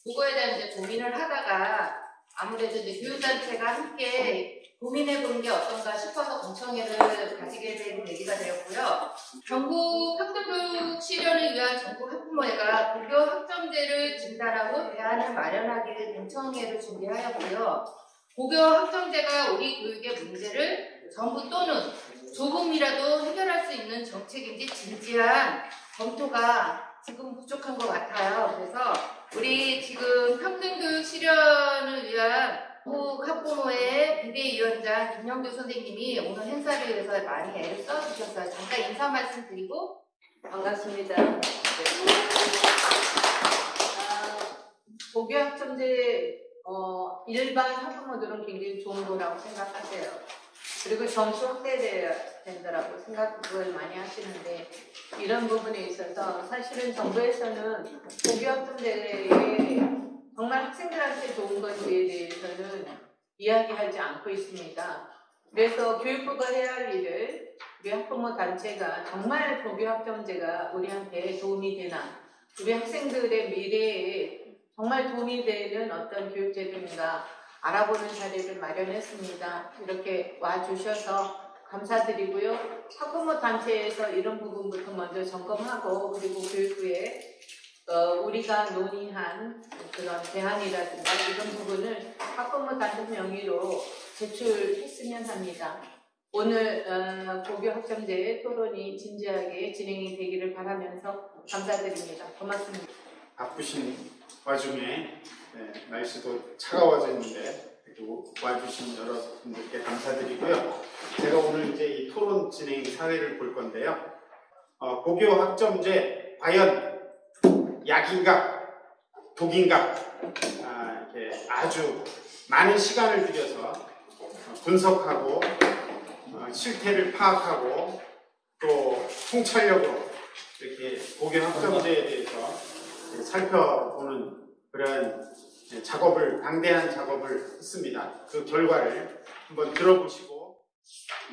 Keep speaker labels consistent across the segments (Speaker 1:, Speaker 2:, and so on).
Speaker 1: 그거에 대한 이제 고민을 하다가 아무래도 이제 교육단체가 함께 고민해보는 게 어떤가 싶어서 공청회를 가지게 된 계기가 되었고요. 전국 학교교육 실현을 위한 전국 학부모회가 고교 학점제를 진단하고 대안을 마련하기 위해 공청회를 준비하였고요. 고교 학점제가 우리 교육의 문제를 전부 또는 조금이라도 해결할 수 있는 정책인지 진지한 검토가 지금 부족한 것 같아요. 그래서 우리 지금 평등교육 실현을 위한 전국 학부모회 비대위원장 김영규 선생님이 오늘 행사를 위해서 많이 애를 써주셨어요. 잠깐 인사 말씀 드리고.
Speaker 2: 반갑습니다. 네. 고교 학점제 일반 학부모들은 굉장히 좋은 거라고 생각하세요. 그리고 점수 확대돼야 된다라고 생각을 많이 하시는데 이런 부분에 있어서 사실은 정부에서는 고교 학점제에 정말 학생들한테 좋은 건지에 대해서는 이야기하지 않고 있습니다. 그래서 교육부가 해야 할 일을 우리 학부모 단체가 정말 고교 학점제가 우리한테 도움이 되나, 우리 학생들의 미래에 정말 도움이 되는 어떤 교육제도인가 알아보는 자리를 마련했습니다. 이렇게 와주셔서 감사드리고요. 학부모 단체에서 이런 부분부터 먼저 점검하고, 그리고 교육부에 우리가 논의한 그런 대안이라든가 이런 부분을 학부모 단체 명의로 제출했으면 합니다. 오늘 고교 학점제 토론이 진지하게 진행이 되기를 바라면서 감사드립니다. 고맙습니다.
Speaker 3: 바쁘신 와중에 날씨도 차가워져 있는데 와주신 여러분들께 감사드리고요. 제가 오늘 이제 이 토론 진행 사회를 볼 건데요. 고교 학점제 과연 약인가 독인가 이렇게 아주 많은 시간을 들여서 분석하고 실태를 파악하고 또 통찰력으로 이렇게 고교 학점제에 대해서 살펴보는 그런 방대한 작업을 했습니다. 그 결과를 한번 들어보시고.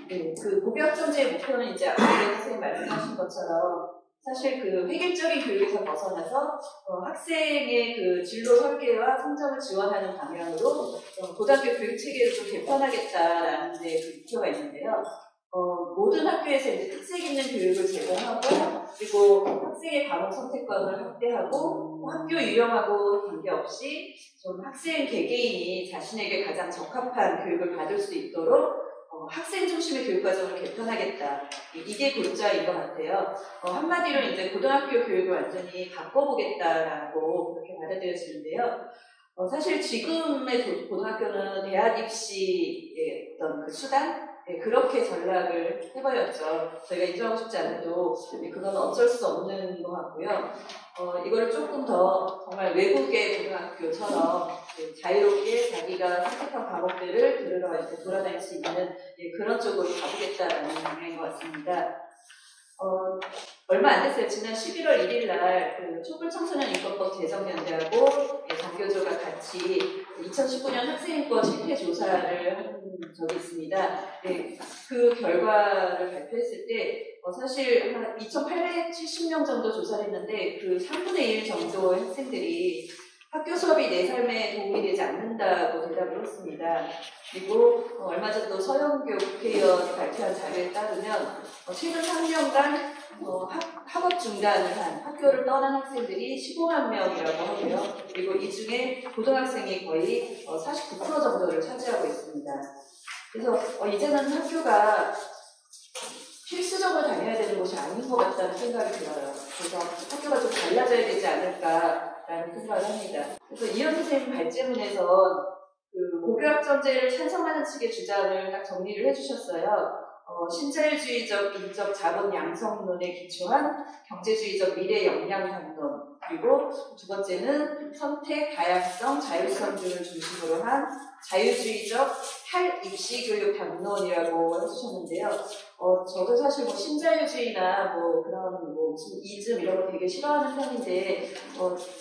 Speaker 4: 네, 그 고교 학점제의 목표는 이제 아까 선생님 말씀하신 것처럼 사실 그 획일적인 교육에서 벗어나서 학생의 그 진로 설계와 성장을 지원하는 방향으로 고등학교 교육 체계를 좀 개편하겠다라는 데 그 목표가 있는데요. 모든 학교에서 이제 특색 있는 교육을 제공하고, 그리고 학생의 과목 선택권을 확대하고, 학교 유형하고 관계없이 좀 학생 개개인이 자신에게 가장 적합한 교육을 받을 수 있도록 학생 중심의 교육 과정을 개편하겠다. 이게 골자인 것 같아요. 한마디로 이제 고등학교 교육을 완전히 바꿔보겠다라고 그렇게 받아들여지는데요. 사실 지금의 고등학교는 대학 입시의 어떤 그 수단? 그렇게 전락을 해버렸죠. 저희가 인정하고 싶지 않아도 그건 어쩔 수 없는 것 같고요. 이거를 조금 더 정말 외국의 고등학교처럼 자유롭게 자기가 선택한 과목들을 들으러 이렇게 돌아다닐 수 있는 그런 쪽으로 가보겠다라는 방향인 것 같습니다. 얼마 안 됐어요. 지난 11월 1일 날 그 촛불 청소년 인권법 제정연대하고 정교조가 같이 2019년 학생인권 실태 조사를 한 적이 있습니다. 네, 그 결과를 발표했을 때 사실 한 2,870명 정도 조사를 했는데 그 3분의 1 정도의 학생들이 학교 수업이 내 삶에 도움이 되지 않는다고 대답을 했습니다. 그리고 얼마 전 또 서영교 국회의원이 발표한 자료에 따르면 최근 3년간 학업 중단을 한 학교를 떠난 학생들이 15만 명이라고 하고요. 그리고 이 중에 고등학생이 거의 49% 정도를 차지하고 있습니다. 그래서 이제는 학교가 필수적으로 다녀야 되는 곳이 아닌 것 같다는 생각이 들어요. 그래서 학교가 좀 달라져야 되지 않을까라는 생각을 합니다. 그래서 이현 선생님 발제문에서 그 고교학점제를 찬성하는 측의 주장을 딱 정리를 해주셨어요. 신자유주의적 인적 자본 양성론에 기초한 경제주의적 미래 역량 담론, 그리고 두 번째는 선택, 다양성, 자율성들을 중심으로 한 자유주의적 탈입시교육 담론이라고 해주셨는데요. 저도 사실 신자유주의나 그런 무슨 이즘 이런 거 되게 싫어하는 편인데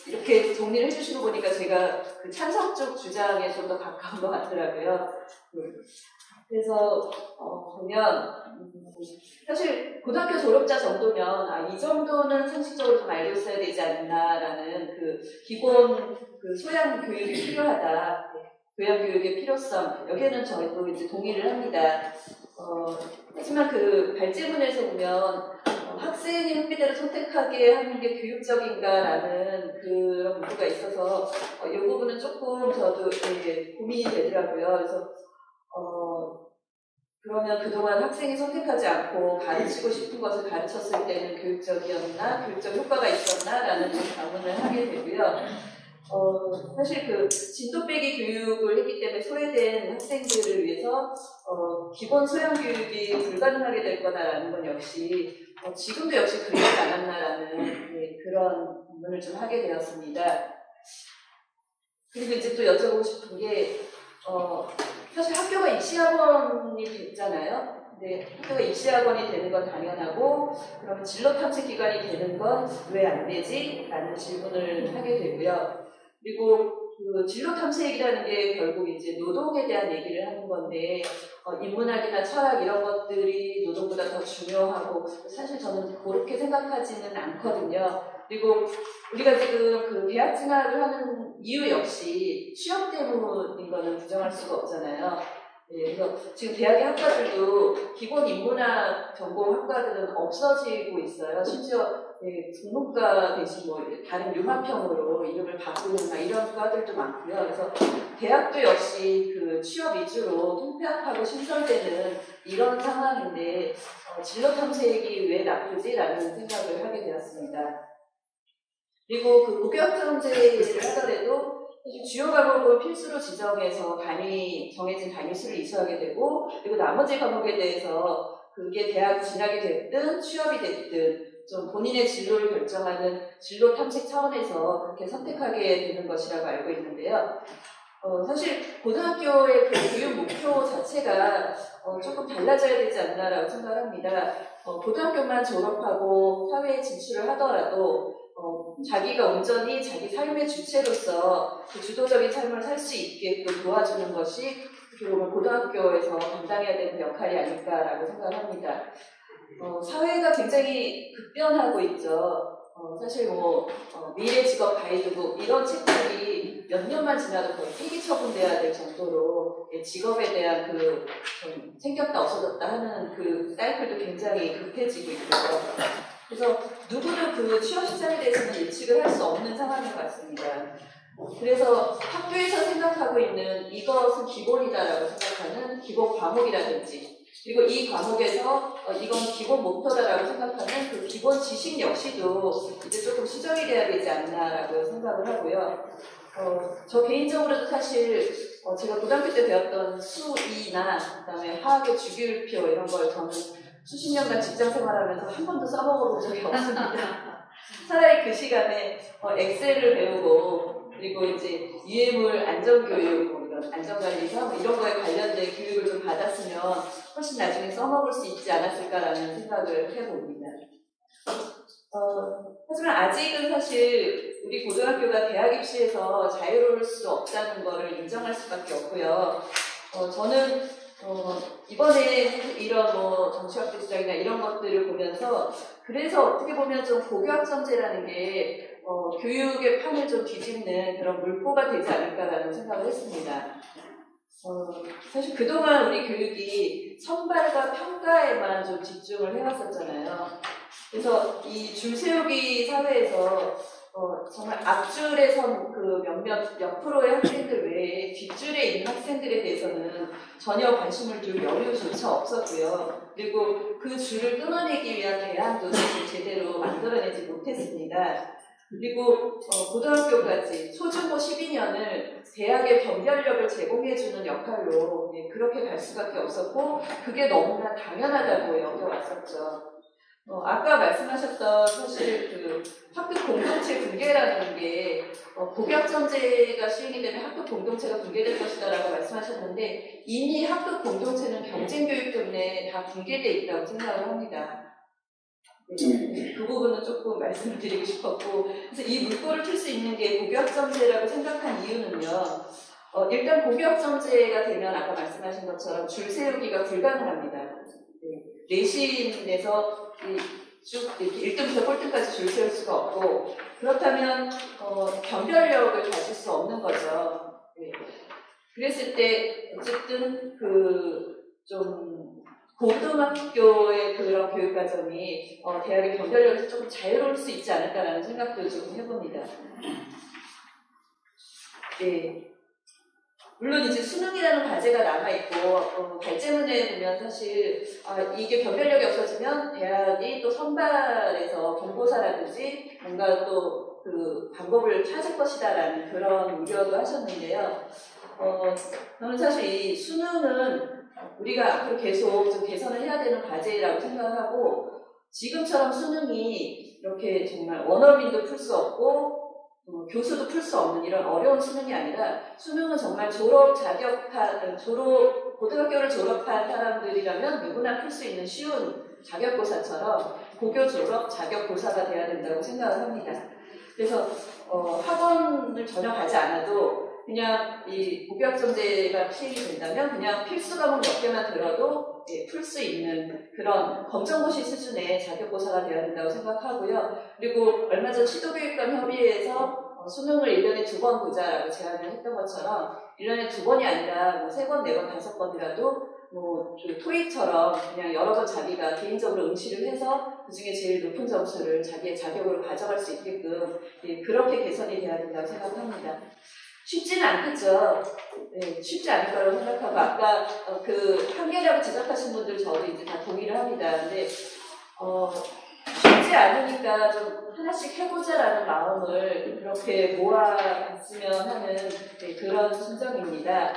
Speaker 4: 이렇게 정리를 해주시고 보니까 제가 그 찬성 쪽 주장에 좀 더 가까운 것 같더라고요. 그래서 보면 사실 고등학교 졸업자 정도면 이 정도는 상식적으로 좀 알고 있어야 되지 않나라는 그 기본 그 소양 교육이 필요하다. 교양 교육의 필요성 여기에는 저희도 이제 동의를 합니다. 하지만 그 발제문에서 보면 학생의 흥미대로 선택하게 하는 게 교육적인가라는 그런 문구가 있어서 이 부분은 조금 저도 고민이 되더라고요. 그래서 그러면 그동안 학생이 선택하지 않고 가르치고 싶은 것을 가르쳤을 때는 교육적이었나, 교육적 효과가 있었나라는 반문을 하게 되고요. 사실 그 진도 빼기 교육을 했기 때문에 소외된 학생들을 위해서 기본 소양 교육이 불가능하게 될 거다라는 건 역시 지금도 역시 그렇지 않았나라는 그런 반문을 좀 하게 되었습니다. 그리고 이제 또 여쭤보고 싶은 게 사실 학교가 입시학원이 됐잖아요. 근데 학교가 입시학원이 되는 건 당연하고 그러면 진로 탐색 기관이 되는 건 왜 안 되지? 라는 질문을 하게 되고요. 그리고 그 진로 탐색이라는 게 결국 이제 노동에 대한 얘기를 하는 건데 인문학이나 철학 이런 것들이 노동보다 더 중요하고 사실 저는 그렇게 생각하지는 않거든요. 그리고 우리가 지금 그 대학 진학을 하는 이유 역시 취업 때문인 거는 부정할 수가 없잖아요. 그래서 지금 대학의 학과들도 기본 인문학 전공 학과들은 없어지고 있어요. 심지어 국문과 대신 뭐 다른 융합형으로 이름을 바꾸는 이런 과들도 많고요. 그래서 대학도 역시 그 취업 위주로 통폐합하고 신설되는 이런 상황인데 진로 탐색이 왜 나쁘지라는 생각을 하게 되었습니다. 그리고 그 고교학점제를 하더라도 주요 과목은 필수로 지정해서 정해진 단위수를 이수하게 되고 그리고 나머지 과목에 대해서 그게 대학 진학이 됐든 취업이 됐든 좀 본인의 진로를 결정하는 진로 탐색 차원에서 그렇게 선택하게 되는 것이라고 알고 있는데요. 사실 고등학교의 그 교육 목표 자체가 조금 달라져야 되지 않나라고 생각합니다. 고등학교만 졸업하고 사회에 진출을 하더라도 자기가 온전히 자기 삶의 주체로서 그 주도적인 삶을 살 수 있게끔 도와주는 것이 그리고 고등학교에서 감당해야 되는 역할이 아닐까라고 생각합니다. 사회가 굉장히 급변하고 있죠. 사실 미래 직업 가이드북 이런 책들이 몇 년만 지나도 거의 폐기 처분돼야 될 정도로 직업에 대한 좀 생겼다 없어졌다 하는 그 사이클도 굉장히 급해지고 있고요. 그래서 누구도 그 취업 시장에 대해서는 예측을 할 수 없는 상황인 것 같습니다. 그래서 학교에서 생각하고 있는 이것은 기본이다라고 생각하는 기본 과목이라든지 그리고 이 과목에서 이건 기본 목표다라고 생각하는 그 기본 지식 역시도 이제 조금 수정이 돼야 되지 않나라고 생각을 하고요. 저 개인적으로도 사실 제가 고등학교 때 배웠던 수이나 그다음에 화학의 주기율표 이런 걸 저는 수십 년간 직장 생활하면서 한 번도 써먹어본 적이 없습니다. 차라리 그 시간에 엑셀을 배우고 그리고 이제 유해물 안전교육, 이런 안전관리사 이런 거에 관련된 교육을 좀 받았으면 훨씬 나중에 써먹을 수 있지 않았을까라는 생각을 해봅니다. 하지만 아직은 사실 우리 고등학교가 대학 입시에서 자유로울 수 없다는 거를 인정할 수밖에 없고요. 저는 이번에 이런 정치학대 주장이나 이런 것들을 보면서 그래서 어떻게 보면 좀 고교학점제라는 게 교육의 판을 좀 뒤집는 그런 물꼬가 되지 않을까라는 생각을 했습니다. 사실 그동안 우리 교육이 선발과 평가에만 좀 집중을 해왔었잖아요. 그래서 이 줄세우기 사회에서 정말 앞줄에 선 그 몇 프로의 학생들 외에 뒷줄에 있는 학생들에 대해서는 전혀 관심을 둘 여유조차 없었고요. 그리고 그 줄을 끊어내기 위한 대안도 사실 제대로 만들어내지 못했습니다. 그리고 고등학교까지 초중고 12년을 대학의 변별력을 제공해주는 역할로 그렇게 갈 수밖에 없었고 그게 너무나 당연하다고 여겨왔었죠. 아까 말씀하셨던 사실 그 학급 공동체 붕괴라는 게 고교학점제가 시행이 되면 학급 공동체가 붕괴될 것이다라고 말씀하셨는데 이미 학급 공동체는 경쟁교육 때문에 다 붕괴되어 있다고 생각을 합니다. 그 부분은 조금 말씀을 드리고 싶었고 그래서 이 물꼬를 틀 수 있는 게 고교학점제라고 생각한 이유는요. 일단 고교학점제가 되면 아까 말씀하신 것처럼 줄 세우기가 불가능합니다. 네, 내신에서 쭉 이렇게 1등부터 꼴등까지 줄 세울 수가 없고, 그렇다면 변별력을 가질 수 없는 거죠. 네. 그랬을 때 어쨌든 좀 고등학교의 그런 교육과정이 대학의 변별력에서 조금 자유로울 수 있지 않을까라는 생각도 조금 해봅니다. 네. 물론 이제 수능이라는 과제가 남아있고, 발제문에 보면 사실, 이게 변별력이 없어지면 대학이 또 선발해서 경고사라든지 뭔가 또 그 방법을 찾을 것이다라는 그런 우려도 하셨는데요. 저는 사실 이 수능은 우리가 앞으로 계속 좀 개선을 해야 되는 과제라고 생각하고, 지금처럼 수능이 이렇게 정말 원어민도 풀 수 없고, 교수도 풀 수 없는 이런 어려운 수능이 아니라, 수능은 정말 고등학교를 졸업한 사람들이라면 누구나 풀 수 있는 쉬운 자격고사처럼 고교 졸업 자격고사가 돼야 된다고 생각을 합니다. 그래서 학원을 전혀 가지 않아도 그냥 이 고교학점제가 시행이 된다면 그냥 필수 과목 몇 개만 들어도 풀 수 있는 그런 검정고시 수준의 자격고사가 되어야 된다고 생각하고요. 그리고 얼마 전 시도교육감 협의회에서 수능을 1년에 2번 보자라고 제안을 했던 것처럼 1년에 2번이 아니라 3번, 4번, 5번이라도 토익처럼 그냥 여러 번 자기가 개인적으로 응시를 해서 그 중에 제일 높은 점수를 자기의 자격으로 가져갈 수 있게끔 그렇게 개선이 돼야 된다고 생각합니다. 쉽지는 않겠죠. 네, 쉽지 않을 거라고 생각하고, 아까 그 한계라고 지적하신 분들 저도 이제 다 동의를 합니다. 근데 쉽지 않으니까 좀 하나씩 해보자라는 마음을 그렇게 모아봤으면 하는 그런 심정입니다.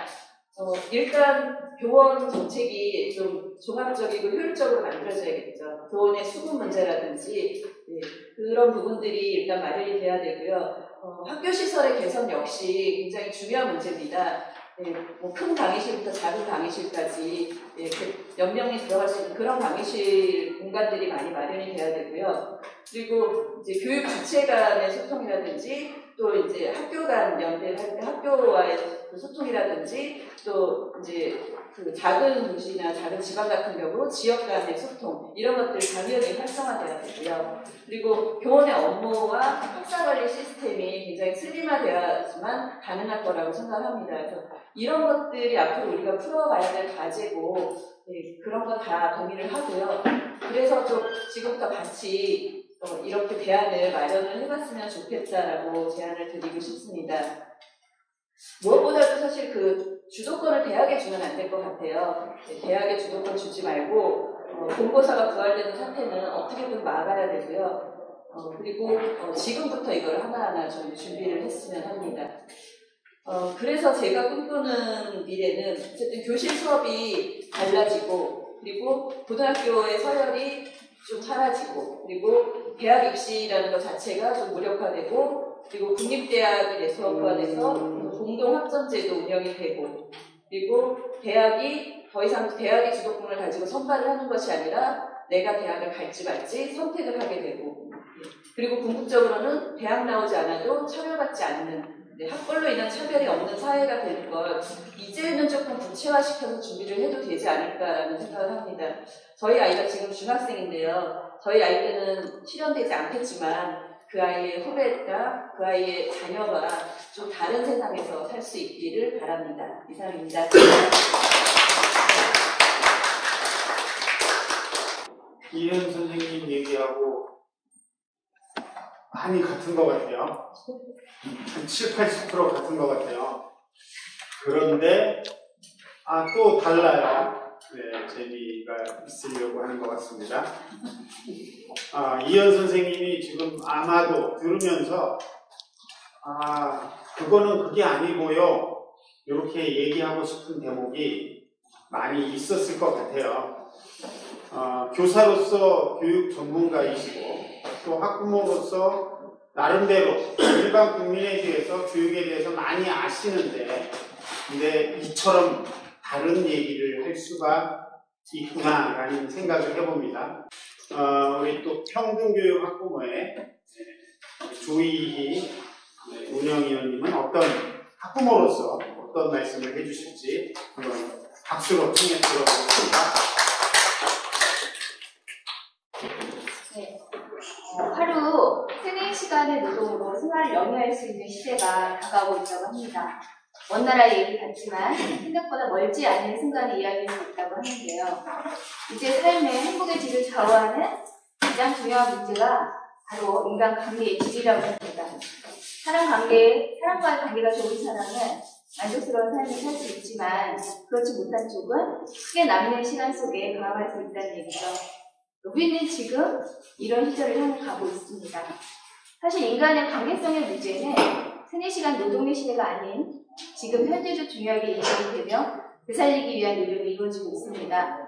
Speaker 4: 일단 교원 정책이 좀 종합적이고 효율적으로 만들어져야겠죠. 교원의 수급 문제라든지 그런 부분들이 일단 마련이 돼야 되고요. 학교 시설의 개선 역시 굉장히 중요한 문제입니다. 큰 강의실부터 작은 강의실까지 몇 명이 들어갈 수 있는 그런 강의실 공간들이 많이 마련이 돼야 되고요. 그리고 이제 교육 주체 간의 소통이라든지 또 이제 학교 간 연대를 할 때 학교와의 그 소통이라든지 또 이제 그 작은 도시나 작은 지방 같은 경우 지역 간의 소통 이런 것들 당연히 활성화돼야 되고요. 그리고 교원의 업무와 학사관리 시스템이 굉장히 슬림화되어야지만 가능할 거라고 생각합니다. 그래서 이런 것들이 앞으로 우리가 풀어가야 될 과제고 그런 거 다 동의를 하고요. 그래서 좀 지금부터 같이 이렇게 대안을 마련을 해봤으면 좋겠다라고 제안을 드리고 싶습니다. 무엇보다도 사실 그 주도권을 대학에 주면 안 될 것 같아요. 대학에 주도권 주지 말고 본고사가 부활되는 사태는 어떻게든 막아야 되고요. 그리고 지금부터 이걸 하나하나 좀 준비를 했으면 합니다. 그래서 제가 꿈꾸는 미래는 어쨌든 교실 수업이 달라지고 그리고 고등학교의 서열이 좀 사라지고 그리고 대학 입시라는 것 자체가 좀 무력화되고 그리고 국립대학이 네트워크화돼서 공동학점제도 운영이 되고 그리고 대학이 더 이상 대학의 주도권을 가지고 선발을 하는 것이 아니라 내가 대학을 갈지 말지 선택을 하게 되고 그리고 궁극적으로는 대학 나오지 않아도 차별받지 않는 학벌로 인한 차별이 없는 사회가 되는 걸 이제는 조금 구체화시켜서 준비를 해도 되지 않을까라는 생각을 합니다. 저희 아이가 지금 중학생인데요. 저희 아이 때는 실현되지 않겠지만 그 아이의 후배가 그 아이의 자녀가 좀 다른 세상에서 살 수 있기를 바랍니다. 이상입니다.
Speaker 3: 이현 선생님 얘기하고 많이 같은 것 같아요. 한 7, 80% 같은 것 같아요. 그런데 또 달라요. 네, 재미가 있으려고 하는 것 같습니다. 이현 선생님이 지금 아마도 들으면서 그거는 그게 아니고요. 이렇게 얘기하고 싶은 대목이 많이 있었을 것 같아요. 교사로서 교육 전문가이시고 또 학부모로서 나름대로 일반 국민에 대해서 교육에 대해서 많이 아시는데 근데 이처럼 다른 얘기를 할 수가 있구나라는 생각을 해봅니다. 우리 또 평등교육 학부모의 조희희 운영위원님은 어떤 학부모로서 어떤 말씀을 해주실지 한번 박수로 청해 들어보겠습니다.
Speaker 5: 네. 하루 3-4시간의 노동으로 생활을 영위할 수 있는 시대가 다가오고 있다고 합니다. 먼 나라 얘기 같지만 생각보다 멀지 않은 순간에 이야기할 수 있다고 하는데요. 이제 삶의 행복의 질을 좌우하는 가장 중요한 문제가 바로 인간관계의 질이라고 합니다. 사람과의 관계가 좋은 사람은 만족스러운 삶을 살 수 있지만 그렇지 못한 쪽은 크게 남는 시간 속에 강화할 수 있다는 얘기죠. 우리는 지금 이런 시절을 향해 가고 있습니다. 사실 인간의 관계성의 문제는 3-4시간 노동의 시대가 아닌 지금 현재도 중요하게 인식이 되며 되살리기 위한 노력이 이루어지고 있습니다.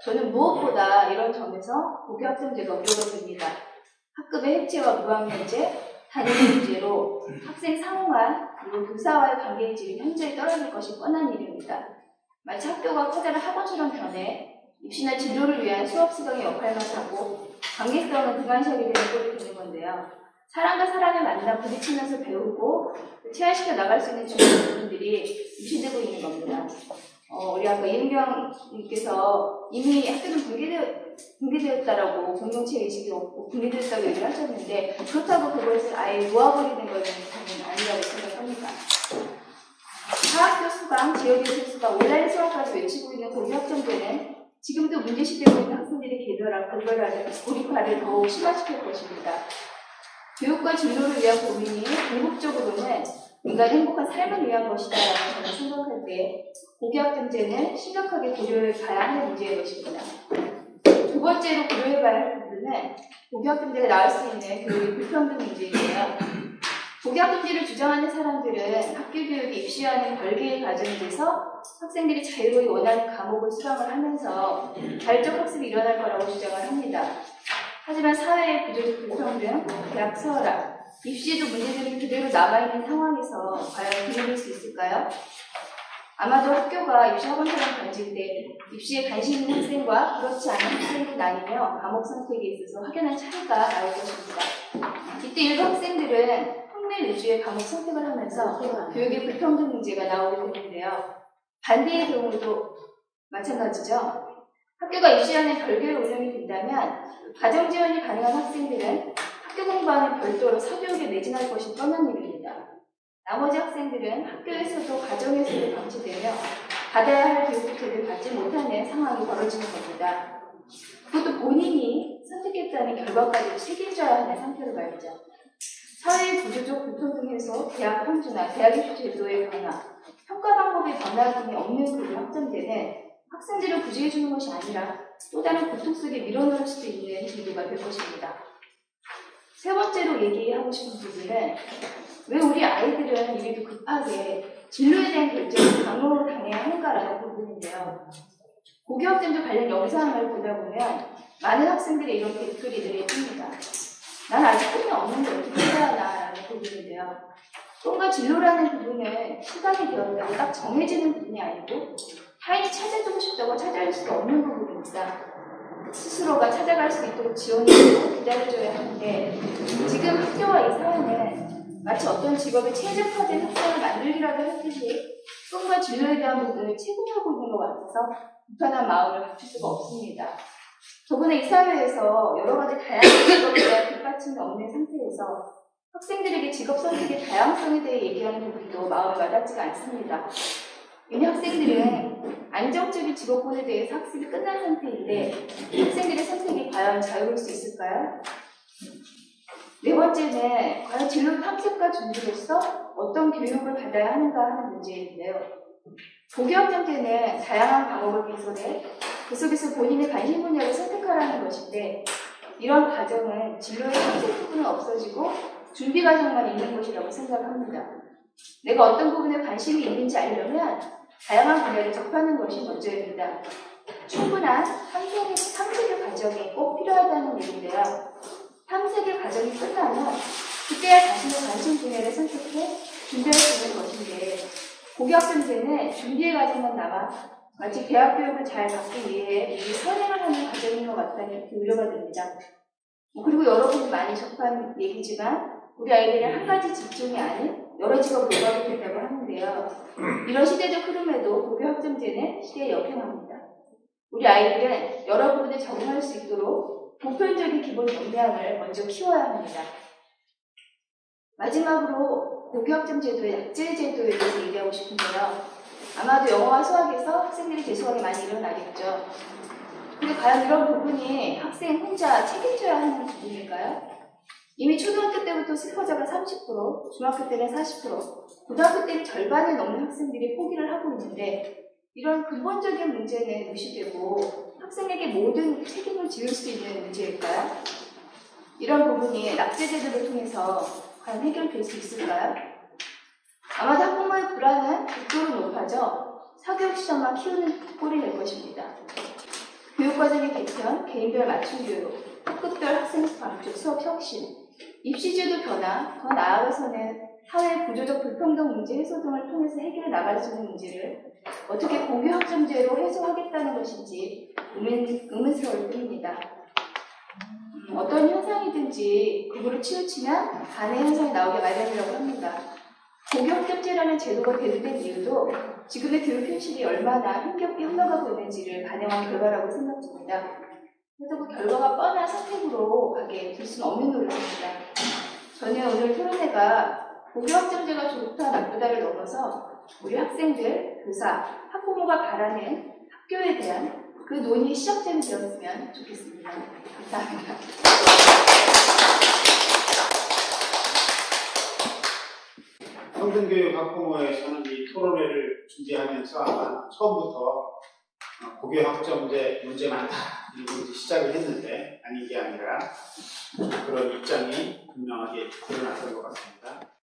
Speaker 5: 저는 무엇보다 이런 점에서 고교학점제가 우려가 됩니다. 학급의 해체와 무학년제, 단일 문제로 학생 상호와 그리고 교사와의 관계의 질이 현저히 떨어질 것이 뻔한 일입니다. 마치 학교가 커다란 학원처럼 변해 입시나 진로를 위한 수업 수강의 역할만 하고 관계성은 등한시하게 되는 꼴이 되는 건데요. 사람과 사람을 만나 부딪히면서 배우고 체화시켜 나갈 수 있는 중요한 부분들이 유치되고 있는 겁니다. 우리 아까 이은경님께서 이미 학교는 붕괴되었다라고 공동체 의식이 없고 붕괴되었다고 얘기를 하셨는데 그렇다고 그것을 아예 놓아버리는 것은 저는 아니라고 생각합니다. 사학교 수강, 지역에서 수강, 온라인 수업까지 외치고 있는 고교학점제는 지금도 문제시되고 있는 학생들의 개별화를 고립화를 더욱 심화시킬 것입니다. 교육과 진로를 위한 고민이 궁극적으로는 인간의 행복한 삶을 위한 것이다라고 저는 생각할 때 고교학점제는 심각하게 고려해봐야 할 문제인 것입니다. 두 번째로 고려해봐야 할 부분은 고교학점제가 나올 수 있는 교육의 불평등 문제인데요. 고교학점제를 주장하는 사람들은 학교 교육이 입시와는 별개의 과정이 돼서 학생들이 자유로이 원하는 과목을 수강을 하면서 자율적 학습이 일어날 거라고 주장을 합니다. 하지만 사회의 구조적 불평등, 대학 서열화, 입시에도 문제들이 그대로 남아있는 상황에서 과연 그려낼 수 있을까요? 아마도 학교가 입시학원처럼 변질 때 입시에 관심 있는 학생과 그렇지 않은 학생이 나뉘며 과목 선택에 있어서 확연한 차이가 나올 것입니다. 이때 일부 학생들은 학내 위주의 과목 선택을 하면서 교육의 불평등 문제가 나오게 되는데요. 반대의 경우도 마찬가지죠. 학교가 입시와는 별개로 운영이 된다면 가정 지원이 가능한 학생들은 학교 공부와는 별도로 사교육에 매진할 것이 뻔한 일입니다. 나머지 학생들은 학교에서도 가정에서도 방치되며 받아야 할 교육을 제대로 받지 못하는 상황이 벌어지는 겁니다. 그것도 본인이 선택했다는 결과까지 책임져야 하는 상태로 말이죠. 사회의 구조적 불평등 해소, 대학 편주나 대학 입시 제도의 변화, 평가 방법의 변화 등이 없는 고교 학점제는 학생들을 구제해주는 것이 아니라 또 다른 고통 속에 밀어넣을 수도 있는 제도가 될 것입니다. 세 번째로 얘기하고 싶은 부분은 왜 우리 아이들은 이래도 급하게 진로에 대한 결정을 강요로 당해야 하는가라는 부분인데요. 고교학점제 관련 영상을 보다 보면 많은 학생들의 이런 댓글이 눈에 띕니다. 난 아직 꿈이 없는데 어떻게 해야 하나라는 부분인데요. 꿈과 진로라는 부분은 시간이 되었다고 딱 정해지는 부분이 아니고 타인이 찾아주고 싶다고 찾아올 수도 없는 부분입니다. 스스로가 찾아갈 수 있도록 지원해주고 기다려줘야 하는데 지금 학교와 이 사회는 마치 어떤 직업에 최적화된 학생을 만들기라도 했듯이 꿈과 진로에 대한 부분을 채굴하고 있는 것 같아서 불편한 마음을 갖출 수가 없습니다. 더구나 이 사회에서 여러 가지 다양한 직업에 대한 뒷받침이 없는 상태에서 학생들에게 직업 선택의 다양성에 대해 얘기하는 부분도 마음에 와닿지가 않습니다. 이미 학생들은 안정적인 직업군에 대해서 학습이 끝난 상태인데 학생들의 선택이 과연 자유로울 수 있을까요? 네 번째는 과연 진로 탐색과 준비로서 어떤 교육을 받아야 하는가 하는 문제인데요. 고교학점제는 다양한 과목을 개설해 그 속에서 본인의 관심 분야를 선택하라는 것인데 이런 과정은 진로의 탐색 부분은 없어지고 준비 과정만 있는 것이라고 생각합니다. 내가 어떤 부분에 관심이 있는지 알려면 다양한 분야를 접하는 것이 먼저입니다. 충분한 탐색의 과정이 꼭 필요하다는 얘기인데요. 탐색의 과정이 끝나면 그때야 자신의 관심 분야를 선택해 준비할 수 있는 것인데 고교학점제는 준비의 과정만 남아 마치 대학 교육을 잘 받기 위해 미리 선행을 하는 과정인 것 같다는 우려가 됩니다. 그리고 여러분이 많이 접한 얘기지만 우리 아이들이 한 가지 직종이 아닌 여러 직업을 요구하게 된다고 하는데요. 이 이런 시대적 흐름에도 고교학점제는 시대에 역행합니다. 우리 아이들은 여러 부분에 적응할 수 있도록 보편적인 기본 역량을 먼저 키워야 합니다. 마지막으로 고교학점제도의 약제 제도에 대해서 얘기하고 싶은데요. 아마도 영어와 수학에서 학생들이 재수하게 많이 일어나겠죠. 근데 과연 이런 부분이 학생 혼자 책임져야 하는 부분일까요? 이미 초등학교 때부터 슬퍼자가 30%, 중학교 때는 40%, 고등학교 때는 절반이 넘는 학생들이 포기를 하고 있는데 이런 근본적인 문제는 무시되고 학생에게 모든 책임을 지을 수 있는 문제일까요? 이런 부분이 낙제 제도를 통해서 과연 해결될 수 있을까요? 아마도 학부모의 불안은 극도로 높아져 사교육 시장만 키우는 꼴이 될 것입니다. 교육과정의 개편, 개인별 맞춤 교육, 학급별 학생 방출, 수업 혁신, 입시제도 변화, 더 나아가서는 사회 구조적 불평등 문제 해소 등을 통해서 해결해 나갈 수 있는 문제를 어떻게 고교학점제로 해소하겠다는 것인지 의문스러울 뿐입니다. 어떤 현상이든지 그거를 치우치면 반의 현상이 나오게 마련이라고 합니다. 고교학점제라는 제도가 대두된 이유도 지금의 교육 현실이 얼마나 힘겹게 흘러가고 있는지를 반영한 결과라고 생각됩니다. 그래서 그 결과가 뻔한 선택으로 가게 될 수는 없는 노릇입니다. 저는 오늘 토론회가 고교학점제가 좋다 나쁘다를 넘어서 우리 학생들, 교사, 학부모가 바라는 학교에 대한 그 논의의 시작점이 되었으면 좋겠습니다. 감사합니다.
Speaker 3: 평등교육 학부모에서는 이 토론회를 준비하면서 아마 처음부터 고교학점제 문제 많다 이러고 이제 시작을 했는데 아닌 게 아니라 그런 입장이 분명하게 드러났던 것 같습니다.